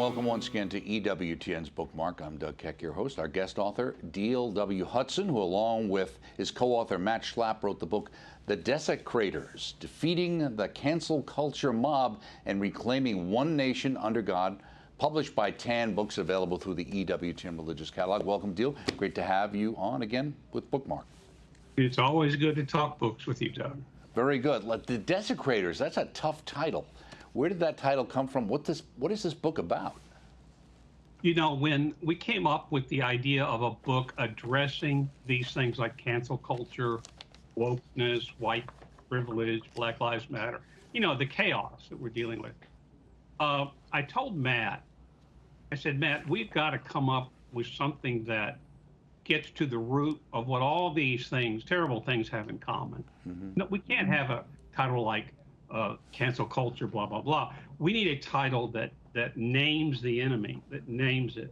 welcome once again to EWTN's Bookmark. I'm Doug Keck, your host. Our guest author, Diehl W. Hudson, who along with his co-author Matt Schlapp wrote the book The Desecrators, Defeating the Cancel Culture Mob and Reclaiming One Nation Under God, published by Tan Books, available through the EWTN Religious Catalog. Welcome, Diehl. Great to have you on again with Bookmark. It's always good to talk books with you, Doug. Very good. The Desecrators, that's a tough title. Where did that title come from? What is this book about? You know, when we came up with the idea of a book addressing these things like cancel culture, wokeness, white privilege, Black Lives Matter, you know, the chaos that we're dealing with, I told Matt, I said, Matt, we've got to come up with something that gets to the root of what all these things, terrible things, have in common. No, we can't have a title like cancel culture, blah, blah, blah. We need a title that names the enemy, that names it.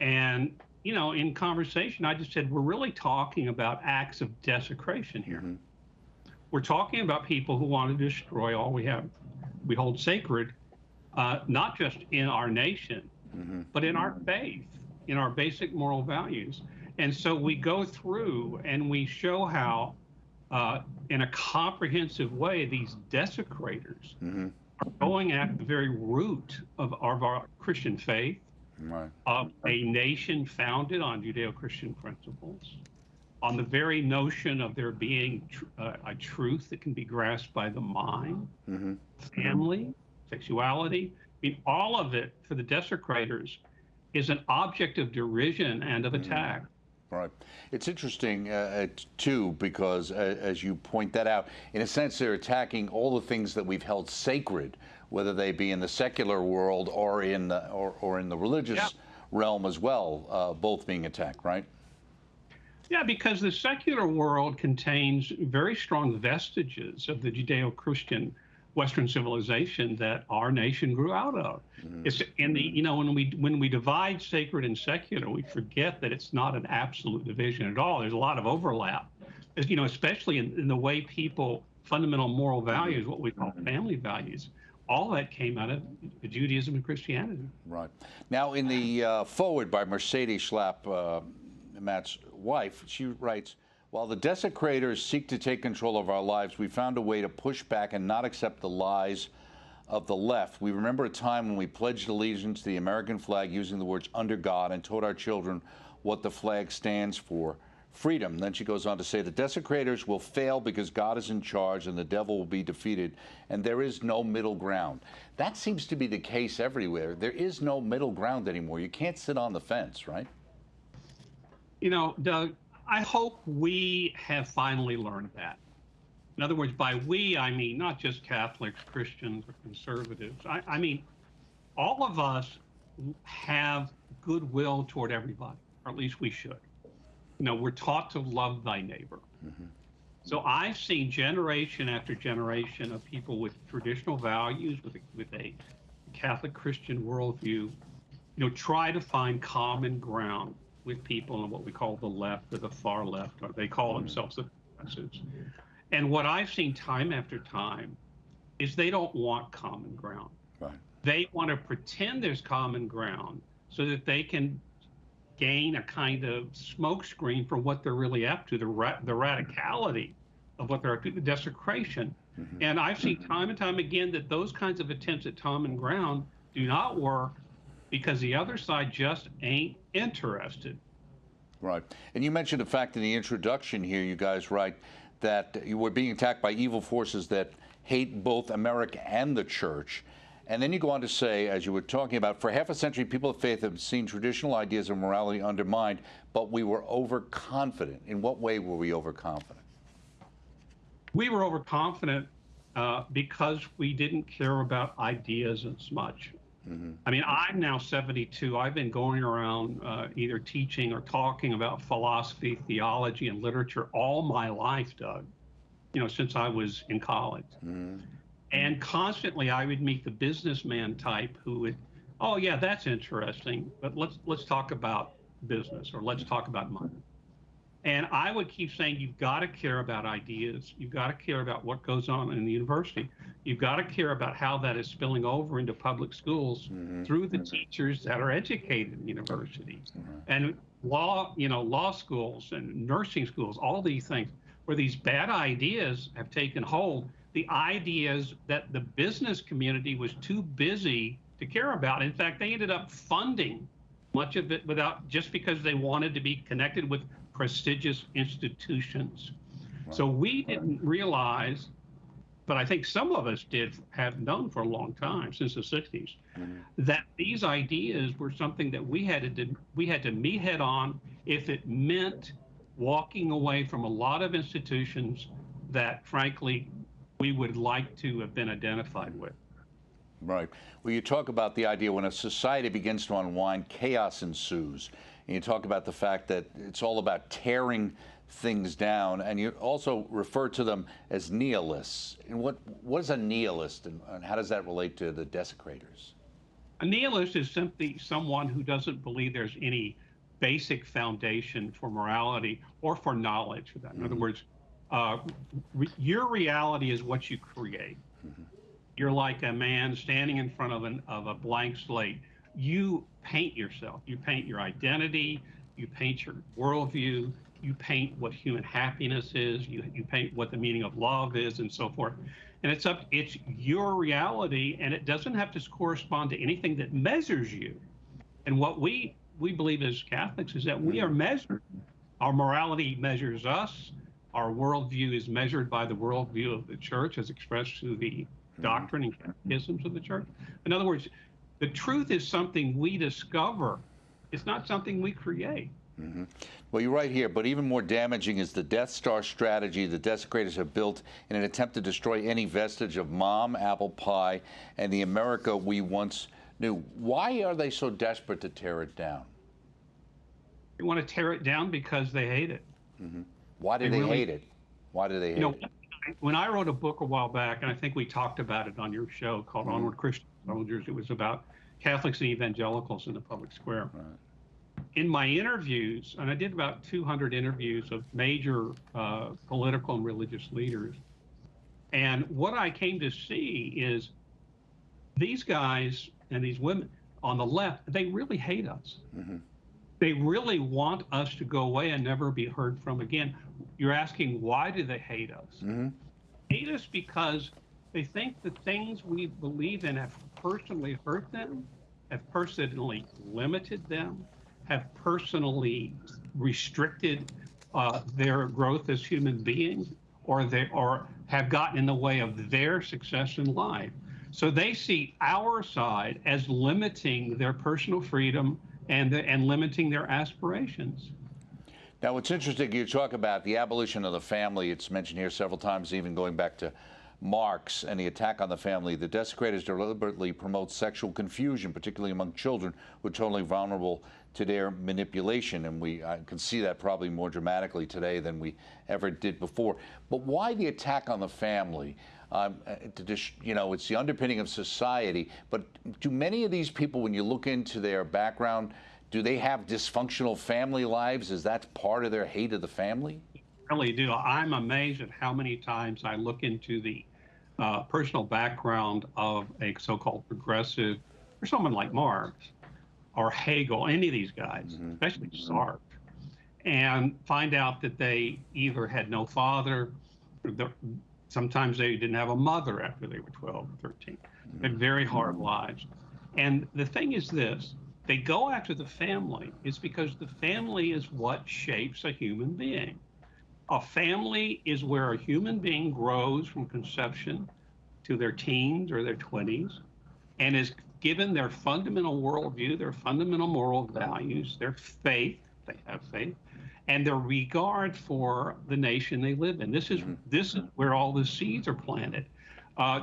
And, you know, in conversation, I just said, we're really talking about acts of desecration here. We're talking about people who want to destroy all we hold sacred, not just in our nation, but in our faith, in our basic moral values. And so we go through and we show how, in a comprehensive way, these desecrators are going at the very root of our Christian faith, of a nation founded on Judeo-Christian principles, on the very notion of there being a truth that can be grasped by the mind, family, sexuality. I mean, all of it for the desecrators is an object of derision and of attack. Right. It's interesting, too, because as you point that out, in a sense, they're attacking all the things that we've held sacred, whether they be in the secular world or in the religious realm as well, both being attacked, right? Yeah, because the secular world contains very strong vestiges of the Judeo-Christian Western civilization that our nation grew out of. It's in the, you know, when we divide sacred and secular, we forget that it's not an absolute division at all. There's a lot of overlap, you know, especially in the way people, fundamental moral values, what we call family values, all that came out of Judaism and Christianity. Right. Now, in the foreword by Mercedes Schlapp, Matt's wife, she writes, while the desecrators seek to take control of our lives, we found a way to push back and not accept the lies of the left. We remember a time when we pledged allegiance to the American flag using the words under God and taught our children what the flag stands for, freedom. Then she goes on to say the desecrators will fail because God is in charge and the devil will be defeated, and there is no middle ground. That seems to be the case everywhere. There is no middle ground anymore. You can't sit on the fence, right? You know, Doug, I hope we have finally learned that. In other words, by we, I mean not just Catholics, Christians, or conservatives. I mean, all of us have goodwill toward everybody, or at least we should. You know, we're taught to love thy neighbor. So I've seen generation after generation of people with traditional values, with a Catholic Christian worldview, you know, try to find common ground with people in what we call the left or the far left, or they call themselves the progressives. And what I've seen time after time is they don't want common ground. Right. They want to pretend there's common ground so that they can gain a kind of smokescreen for what they're really up to, the radicality of what they're up to, the desecration. And I've seen time and time again that those kinds of attempts at common ground do not work, because the other side just ain't interested. Right. And you mentioned the fact in the introduction here, you guys write that you were being attacked by evil forces that hate both America and the church. And then you go on to say, as you were talking about, for half a century, people of faith have seen traditional ideas of morality undermined, but we were overconfident. In what way were we overconfident? We were overconfident because we didn't care about ideas as much. I mean, I'm now 72. I've been going around either teaching or talking about philosophy, theology, and literature all my life, Doug, you know, since I was in college. And constantly I would meet the businessman type who would, oh, yeah, that's interesting, but let's talk about business, or let's talk about money. And I would keep saying, you've got to care about ideas. You've got to care about what goes on in the university. You've got to care about how that is spilling over into public schools through the teachers that are educated in universities and law schools and nursing schools, all these things where these bad ideas have taken hold. The ideas that the business community was too busy to care about. In fact, they ended up funding much of it without, just because they wanted to be connected with prestigious institutions. Right. So we didn't realize, but I think some of us have known for a long time, since the 60s, that these ideas were something that we had to meet head on if it meant walking away from a lot of institutions that, frankly, we would like to have been identified with. Right. Well, you talk about the idea when a society begins to unwind, chaos ensues. And you talk about the fact that it's all about tearing things down, and you also refer to them as nihilists. And what is a nihilist, and how does that relate to the desecrators? A nihilist is simply someone who doesn't believe there's any basic foundation for morality or for knowledge. In other words, your reality is what you create. You're like a man standing in front of a blank slate. You paint yourself. You paint your identity. You paint your worldview. You paint what human happiness is. You paint what the meaning of love is, and so forth. And it's your reality, and it doesn't have to correspond to anything that measures you. And what we believe as Catholics is that we are measured. Our morality measures us. Our worldview is measured by the worldview of the church as expressed through the doctrine and catechisms of the church. In other words, the truth is something we discover. It's not something we create. Well, you're right here, but even more damaging is the Death Star strategy the desecrators have built in an attempt to destroy any vestige of mom, apple pie, and the America we once knew. Why are they so desperate to tear it down? They want to tear it down because they hate it. Why do they hate it? Why do they hate it? When I wrote a book a while back, and I think we talked about it on your show called Onward Christian Soldiers, it was about Catholics and evangelicals in the public square. Right. In my interviews, and I did about 200 interviews of major political and religious leaders, and what I came to see is these guys and these women on the left, they really hate us. They really want us to go away and never be heard from again. You're asking, why do they hate us? Hate us because they think the things we believe in have personally hurt them, have personally limited them, have personally restricted their growth as human beings, or have gotten in the way of their success in life. So they see our side as limiting their personal freedom and limiting their aspirations. Now, what's interesting, you talk about the abolition of the family. It's mentioned here several times, even going back to Marx and the attack on the family. The desecrators deliberately promote sexual confusion, particularly among children who are totally vulnerable to their manipulation. And I can see that probably more dramatically today than we ever did before. But why the attack on the family? It's the underpinning of society. But do many of these people, when you look into their background, do they have dysfunctional family lives? Is that part of their hate of the family? I really do. I'm amazed at how many times I look into the personal background of a so-called progressive, or someone like Marx or Hegel, any of these guys, especially Sartre, and find out that they either had no father, sometimes they didn't have a mother after they were 12 or 13. They had very hard lives. And the thing is this, they go after the family is because the family is what shapes a human being. A family is where a human being grows from conception to their teens or their 20s and is given their fundamental worldview, their fundamental moral values, their faith, they have faith, and their regard for the nation they live in. This is where all the seeds are planted.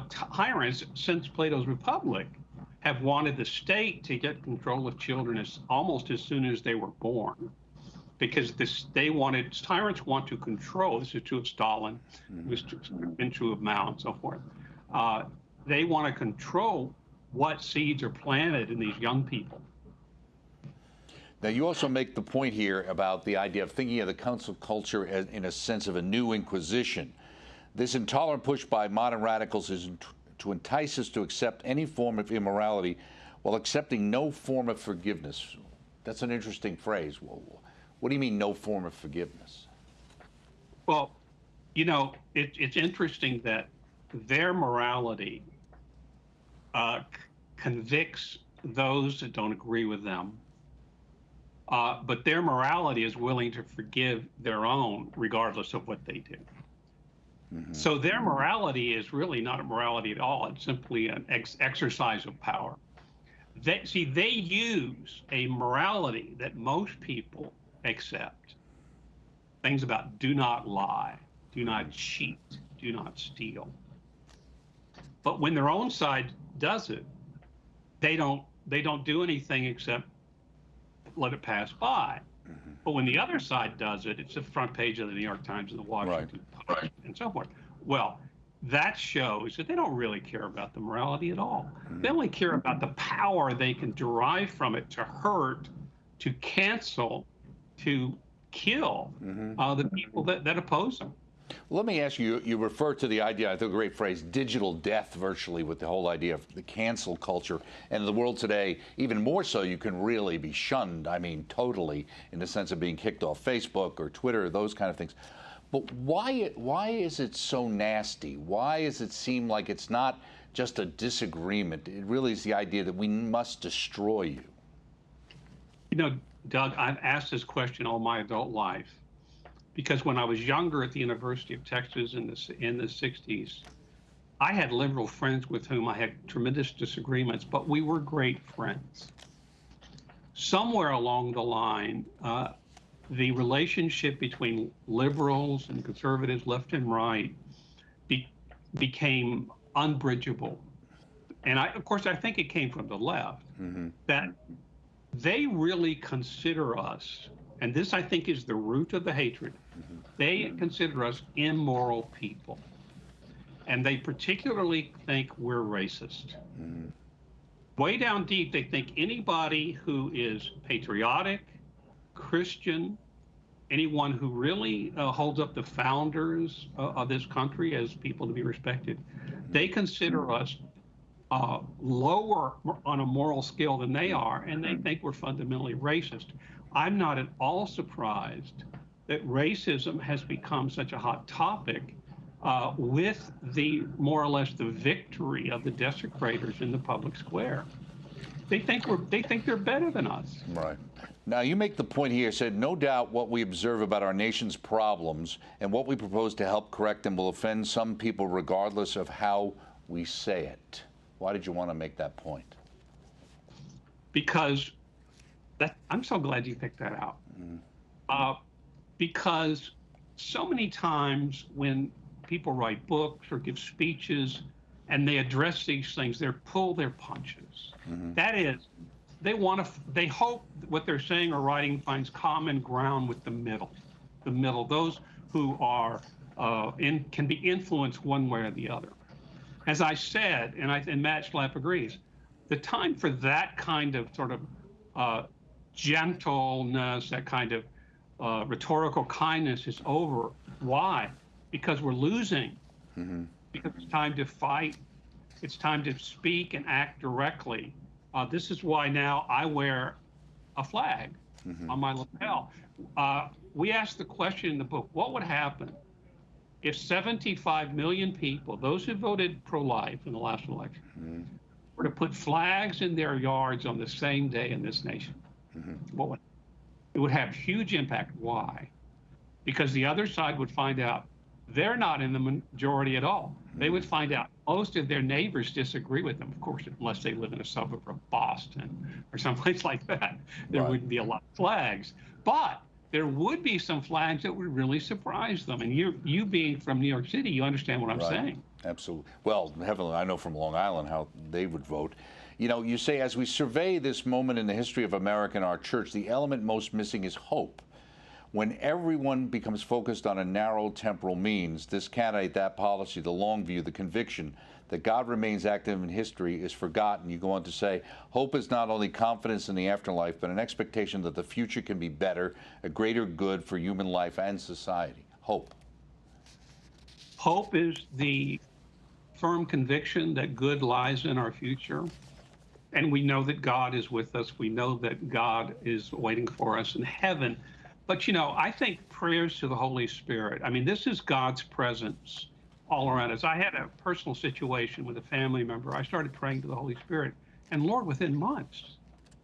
Tyrants, since Plato's Republic, have wanted the state to get control of children almost as soon as they were born. Because tyrants want to control, this is true of Stalin, this has been true of Mao and so forth. They want to control what seeds are planted in these young people. Now, you also make the point here about the idea of thinking of the cancel culture as, in a sense of a new inquisition. This intolerant push by modern radicals is to entice us to accept any form of immorality while accepting no form of forgiveness. That's an interesting phrase. Well, what do you mean, no form of forgiveness? Well, it's interesting that their morality convicts those that don't agree with them. But their morality is willing to forgive their own, regardless of what they do. Mm-hmm. So their morality is really not a morality at all. It's simply an exercise of power. They use a morality that most people accept. Things about do not lie, do not cheat, do not steal. But when their own side does it, they don't do anything except let it pass by. Mm-hmm. But when the other side does it, it's the front page of the New York Times and the Washington Post and so forth. Well, that shows that they don't really care about the morality at all. Mm-hmm. They only care about the power they can derive from it to hurt, to cancel, to kill the people that oppose them. Let me ask you, you refer to the idea, I think a great phrase, digital death virtually, with the whole idea of the cancel culture. And in the world today, even more so, you can really be shunned, I mean, totally, in the sense of being kicked off Facebook or Twitter, those kind of things. But why is it so nasty? Why does it seem like it's not just a disagreement? It really is the idea that we must destroy you. You know, Doug, I've asked this question all my adult life. Because when I was younger at the University of Texas in the 60s, I had liberal friends with whom I had tremendous disagreements, but we were great friends. Somewhere along the line, the relationship between liberals and conservatives, left and right, became unbridgeable. And of course, I think it came from the left, that they really consider us, and this, I think, is the root of the hatred. They consider us immoral people. And they particularly think we're racist. Way down deep, they think anybody who is patriotic, Christian, anyone who really holds up the founders of this country as people to be respected, they consider us lower on a moral scale than they are, and they think we're fundamentally racist. I'm not at all surprised that racism has become such a hot topic with the more or less the victory of the desecrators in the public square. They think they're better than us. Right. Now, you make the point here, said, no doubt what we observe about our nation's problems and what we propose to help correct them will offend some people regardless of how we say it. Why did you want to make that point? Because I'm so glad you picked that out. Because so many times when people write books or give speeches and they address these things, they pull their punches. That is, they hope what they're saying or writing finds common ground with the middle, those who are can be influenced one way or the other. As I said, and Matt Schlapp agrees, the time for that kind of sort of gentleness, that kind of rhetorical kindness is over. Why? Because we're losing. Because it's time to fight. It's time to speak and act directly. This is why now I wear a flag on my lapel. We asked the question in the book, what would happen if 75 million people, those who voted pro-life in the last election, were to put flags in their yards on the same day in this nation? It would have huge impact. Why? Because the other side would find out they're not in the majority at all. They would find out most of their neighbors disagree with them, of course, unless they live in a suburb of Boston or someplace like that. There wouldn't be a lot of flags. But there would be some flags that would really surprise them. And you being from New York City, you understand what I'm saying. Absolutely. Well, heavily, I know from Long Island how they would vote. You know, you say, as we survey this moment in the history of America and our church, the element most missing is hope. When everyone becomes focused on a narrow temporal means, this candidate, that policy, the long view, the conviction that God remains active in history is forgotten. You go on to say, hope is not only confidence in the afterlife, but an expectation that the future can be better, a greater good for human life and society. Hope. Hope is the firm conviction that good lies in our future. And we know that God is with us. We know that God is waiting for us in heaven. But, I think prayers to the Holy Spirit, I mean, this is God's presence all around us. I had a personal situation with a family member. I started praying to the Holy Spirit. And Lord, within months,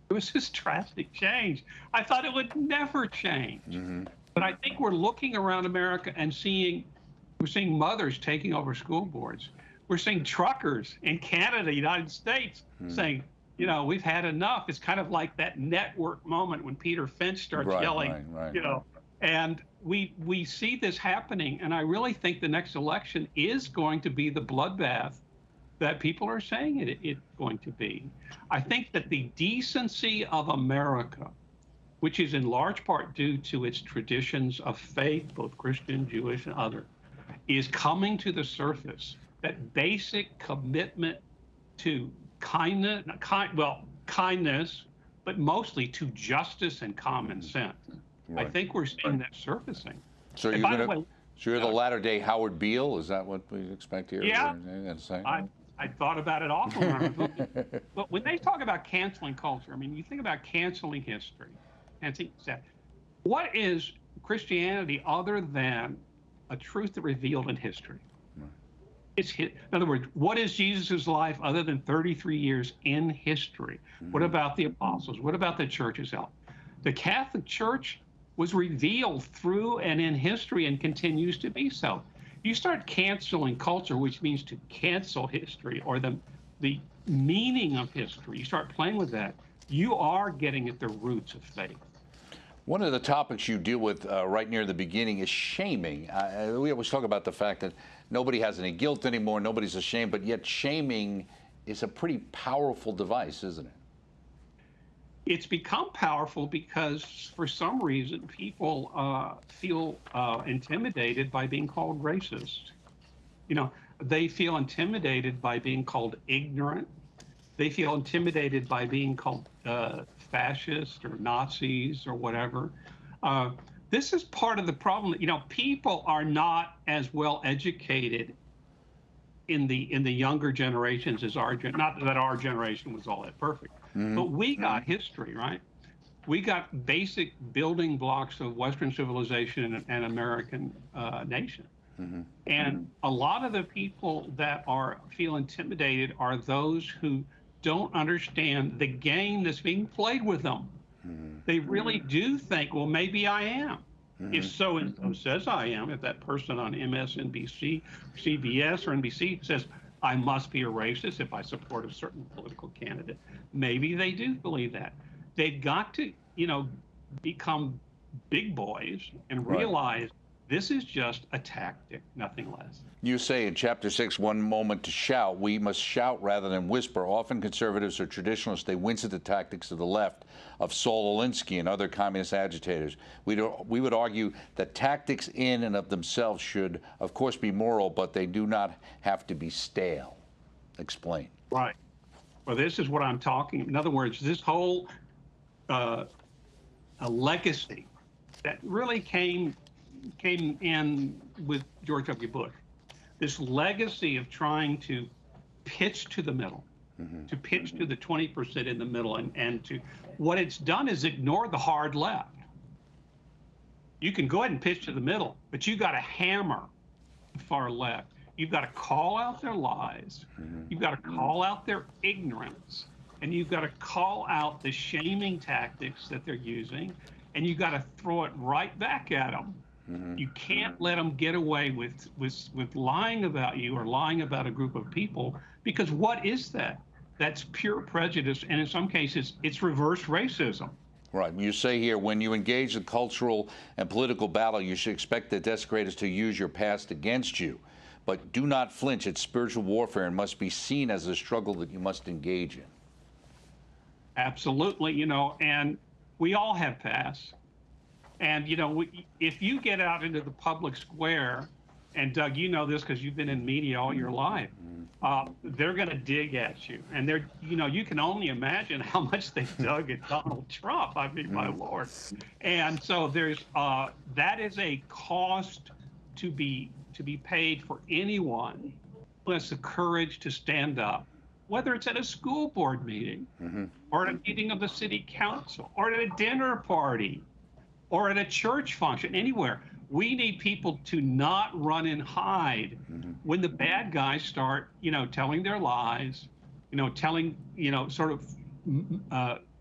it was this drastic change. I thought it would never change. But I think we're looking around America and we're seeing mothers taking over school boards. We're seeing truckers in Canada, United States, saying, we've had enough. It's kind of like that network moment when Peter Finch starts yelling, and we see this happening. And I really think the next election is going to be the bloodbath that people are saying it's going to be. I think that the decency of America, which is in large part due to its traditions of faith, both Christian, Jewish, and other, is coming to the surface. That basic commitment to kindness, but mostly to justice and common sense. Right. I think we're seeing that surfacing. So you're the latter-day Howard Beale? Is that what we expect here? Yeah. I thought about it often. But when they talk about canceling culture, I mean, you think about canceling history. What is Christianity other than a truth that revealed in history? In other words, what is Jesus' life other than 33 years in history? What about the apostles? What about the church's help? The Catholic Church was revealed through and in history and continues to be so. You start canceling culture, which means to cancel history or the meaning of history. You start playing with that. You are getting at the roots of faith. One of the topics you deal with right near the beginning is shaming. We always talk about the fact that nobody has any guilt anymore, nobody's ashamed, but yet shaming is a pretty powerful device, isn't it? It's become powerful because for some reason people feel intimidated by being called racist. They feel intimidated by being called ignorant. They feel intimidated by being called fascist or Nazis or whatever. This is part of the problem. People are not as well educated in the younger generations as not that our generation was all that perfect, but we got history, right? We got basic building blocks of Western civilization and American nation. And a lot of the people that feel intimidated are those who don't understand the game that's being played with them. They really do think, well, maybe I am. If so-and-so says I am, if that person on MSNBC, CBS, or NBC says I must be a racist if I support a certain political candidate, maybe they do believe that. They've got to, become big boys and realize this is just a tactic, nothing less. You say in Chapter 6, one moment to shout. We must shout rather than whisper. Often conservatives or traditionalists, they wince at the tactics of the left, of Saul Alinsky and other communist agitators. We would argue that tactics in and of themselves should, of course, be moral, but they do not have to be stale. Explain. Right. Well, this is what I'm talking. In other words, this whole a legacy that really came in with George W. Bush. This legacy of trying to pitch to the middle, to pitch to the 20% in the middle, and to what it's done is ignore the hard left. You can go ahead and pitch to the middle, but you got to hammer the far left. You've got to call out their lies. You've got to call out their ignorance, and you've got to call out the shaming tactics that they're using, and you've got to throw it right back at them. You can't let them get away with lying about you or lying about a group of people, because what is that? That's pure prejudice, and in some cases, it's reverse racism. Right. You say here, when you engage the cultural and political battle, you should expect the desecrators to use your past against you. But do not flinch. It's spiritual warfare and must be seen as a struggle that you must engage in. Absolutely, and we all have pasts. And, if you get out into the public square and Doug, you know this because you've been in media all your life. They're going to dig at you, and you can only imagine how much they dug at Donald Trump. I mean, my Lord. And so that is a cost to be paid for anyone who has the courage to stand up, whether it's at a school board meeting, or at a meeting of the city council, or at a dinner party, or at a church function, anywhere. We need people to not run and hide when the bad guys start, telling their lies, sort of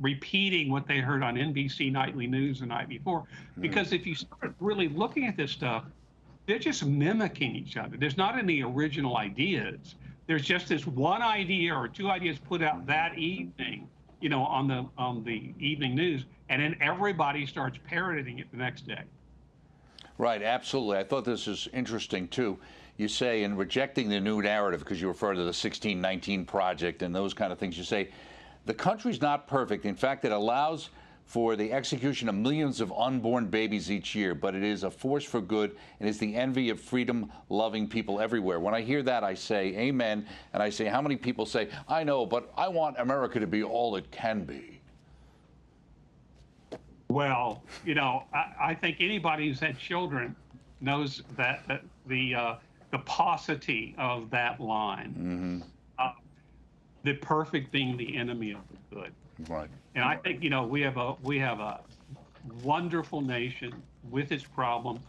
repeating what they heard on NBC Nightly News the night before. Because if you start really looking at this stuff, they're just mimicking each other. There's not any original ideas. There's just this one idea or two ideas put out that evening, on the evening news, and then everybody starts parroting it the next day. Right, absolutely. I thought this was interesting, too. You say in rejecting the new narrative, because you refer to the 1619 Project and those kind of things, you say the country's not perfect. In fact, it allows for the execution of millions of unborn babies each year, but it is a force for good and is the envy of freedom-loving people everywhere. When I hear that, I say amen, and I say, how many people say, I know, but I want America to be all it can be? Well, I think anybody who's had children knows that the paucity of that line, the perfect being the enemy of the good. Right. And I think we have a wonderful nation with its problems.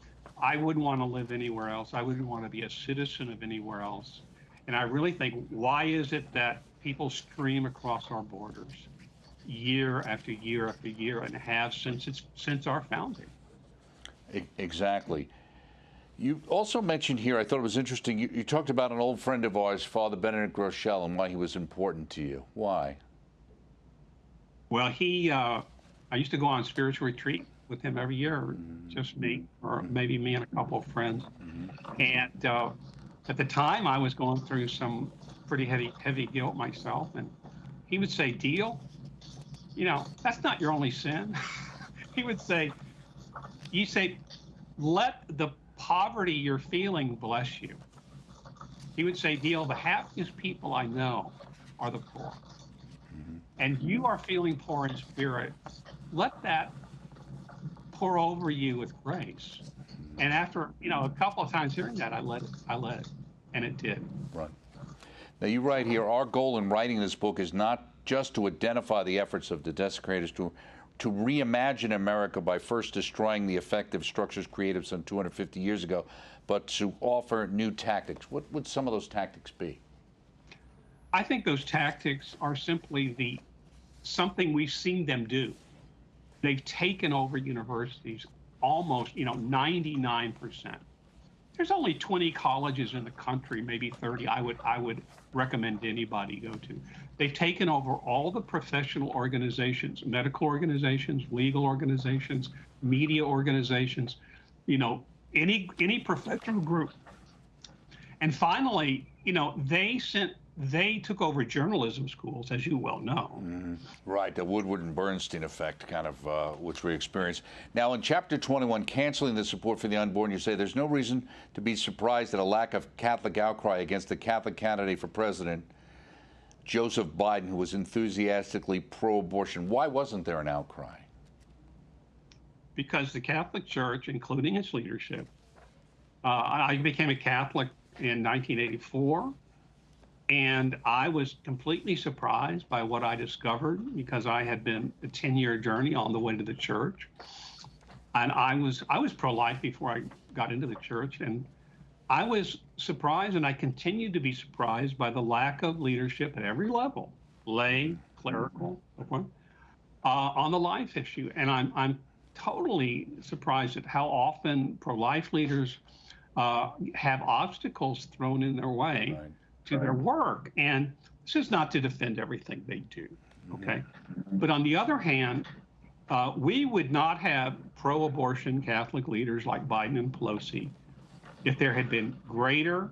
I wouldn't want to live anywhere else. I wouldn't want to be a citizen of anywhere else. And I really think, why is it that people stream across our borders year after year after year, and have since our founding? Exactly. You also mentioned here, I thought it was interesting, you talked about an old friend of ours, Father Benedict Groeschel, and why he was important to you. Why? Well, I used to go on spiritual retreat with him every year, just me, or maybe me and a couple of friends. And at the time, I was going through some pretty heavy guilt myself, and he would say, Deal, that's not your only sin. He would say, let the poverty you're feeling bless you. He would say, Deal, the happiest people I know are the poor. And you are feeling poor in spirit. Let that pour over you with grace. And after, a couple of times hearing that, I let it, and it did. Right. Now, you write here, our goal in writing this book is not just to identify the efforts of the desecrators to reimagine America by first destroying the effective structures created some 250 years ago, but to offer new tactics. What would some of those tactics be? I think those tactics are simply something we've seen them do. They've taken over universities almost, 99%. There's only 20 colleges in the country, maybe 30. I would recommend anybody go to. They've taken over all the professional organizations, medical organizations, legal organizations, media organizations, any professional group. And finally, they took over journalism schools, as you well know. Right, the Woodward and Bernstein effect, kind of, which we experienced. Now, in Chapter 21, canceling the support for the unborn, you say there's no reason to be surprised at a lack of Catholic outcry against the Catholic candidate for president, Joseph Biden, who was enthusiastically pro-abortion. Why wasn't there an outcry? Because the Catholic Church, including its leadership, I became a Catholic in 1984. And I was completely surprised by what I discovered, because I had been a 10-year journey on the way to the church. And I was pro-life before I got into the church. And I was surprised, and I continue to be surprised by the lack of leadership at every level, lay, clerical, on the life issue. And I'm totally surprised at how often pro-life leaders have obstacles thrown in their way. Right. To their work. And this is not to defend everything they do, okay? But on the other hand, we would not have pro-abortion Catholic leaders like Biden and Pelosi if there had been greater,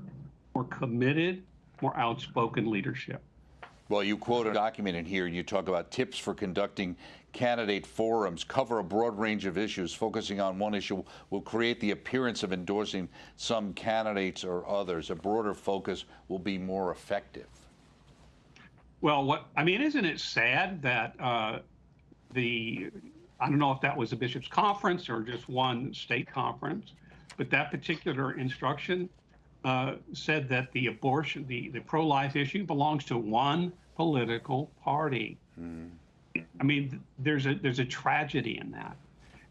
more committed, more outspoken leadership. Well, you quote a document in here. You talk about tips for conducting candidate forums, cover a broad range of issues. Focusing on one issue will create the appearance of endorsing some candidates or others. A broader focus will be more effective. Well, isn't it sad that I don't know if that was a bishops' conference or just one state conference, but that particular instruction said that the abortion, the pro-life issue belongs to one political party. I mean, there's a tragedy in that.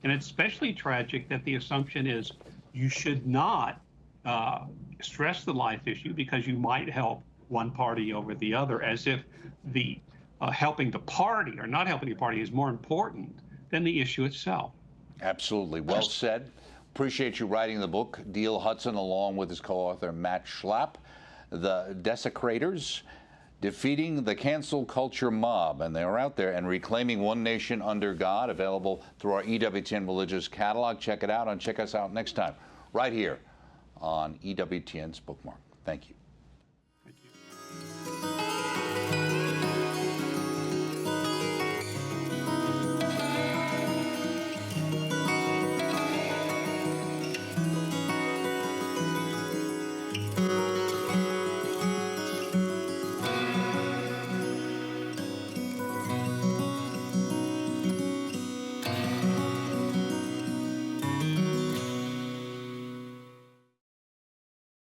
And it's especially tragic that the assumption is you should not stress the life issue because you might help one party over the other, as if the helping the party or not helping the party is more important than the issue itself. Absolutely. Well said. Appreciate you writing the book. Diehl Hudson, along with his co-author Matt Schlapp, The Desecrators, Defeating the Cancel Culture Mob. And they're out there and reclaiming one nation under God, available through our EWTN Religious Catalog. Check it out and check us out next time, right here on EWTN's Bookmark. Thank you.